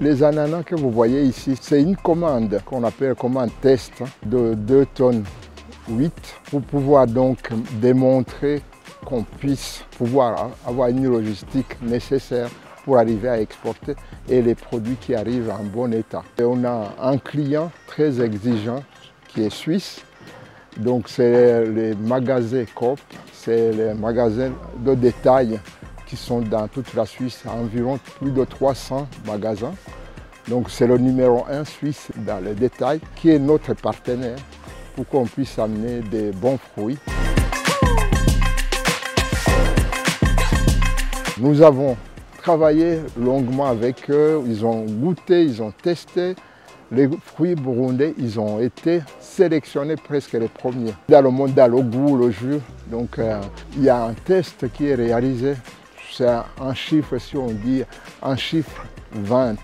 Les ananas que vous voyez ici, c'est une commande qu'on appelle commande test de 2 tonnes 8 pour pouvoir donc démontrer qu'on puisse pouvoir avoir une logistique nécessaire pour arriver à exporter et les produits qui arrivent en bon état. Et on a un client très exigeant qui est suisse, donc c'est les magasins Coop, c'est les magasins de détail qui sont dans toute la Suisse, environ plus de 300 magasins. Donc c'est le numéro 1 suisse dans le détail qui est notre partenaire pour qu'on puisse amener des bons fruits. Nous avons travaillé longuement avec eux, ils ont goûté, ils ont testé. Les fruits burundais, ils ont été sélectionnés presque les premiers. Dans le monde, dans le goût, le jus, donc il y a un test qui est réalisé. C'est un chiffre, si on dit un chiffre 20.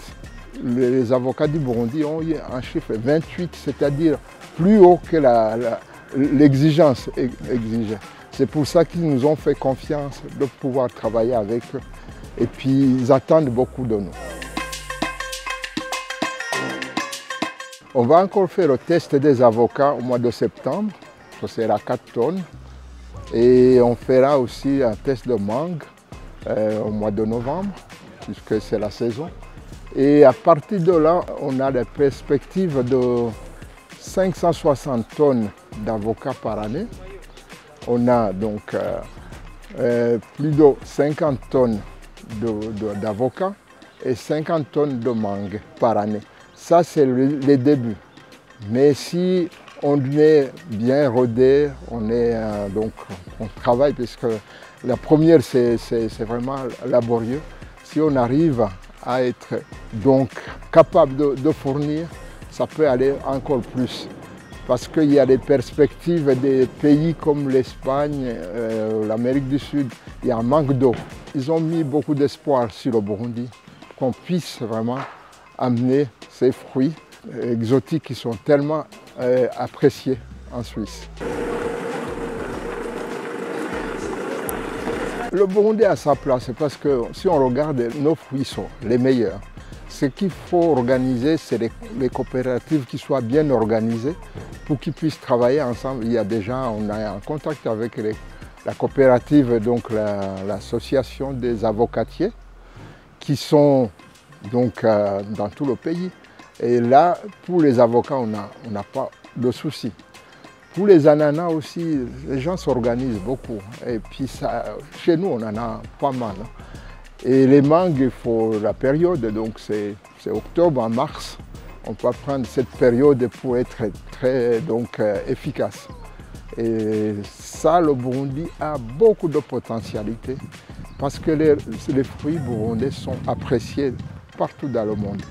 Les avocats du Burundi ont eu un chiffre 28, c'est-à-dire plus haut que l'exigence exigée. C'est pour ça qu'ils nous ont fait confiance de pouvoir travailler avec eux. Et puis ils attendent beaucoup de nous. On va encore faire le test des avocats au mois de septembre. Ça sera 4 tonnes. Et on fera aussi un test de mangue au mois de novembre, puisque c'est la saison. Et à partir de là, on a des perspectives de 560 tonnes d'avocats par année. On a donc plus de 50 tonnes d'avocats et 50 tonnes de mangue par année. Ça, c'est les débuts. Mais si on est bien rodé, on travaille, parce que la première, c'est vraiment laborieux. Si on arrive à être donc capable de fournir, ça peut aller encore plus. Parce qu'il y a des perspectives des pays comme l'Espagne, l'Amérique du Sud, il y a un manque d'eau. Ils ont mis beaucoup d'espoir sur le Burundi, qu'on puisse vraiment amener ces fruits exotiques qui sont tellement appréciés en Suisse. Le Burundi a sa place parce que si on regarde, nos fruits sont les meilleurs. Ce qu'il faut organiser, c'est les coopératives qui soient bien organisées pour qu'ils puissent travailler ensemble. On a un contact avec la coopérative, donc l'association des avocatiers, qui sont donc dans tout le pays. Et là, pour les avocats, on n'a pas de soucis. Pour les ananas aussi, les gens s'organisent beaucoup. Et puis chez nous, on en a pas mal. Et les mangues, il faut la période, donc c'est octobre à mars. On peut prendre cette période pour être très efficace. Et ça, le Burundi a beaucoup de potentialité parce que les fruits burundais sont appréciés partout dans le monde.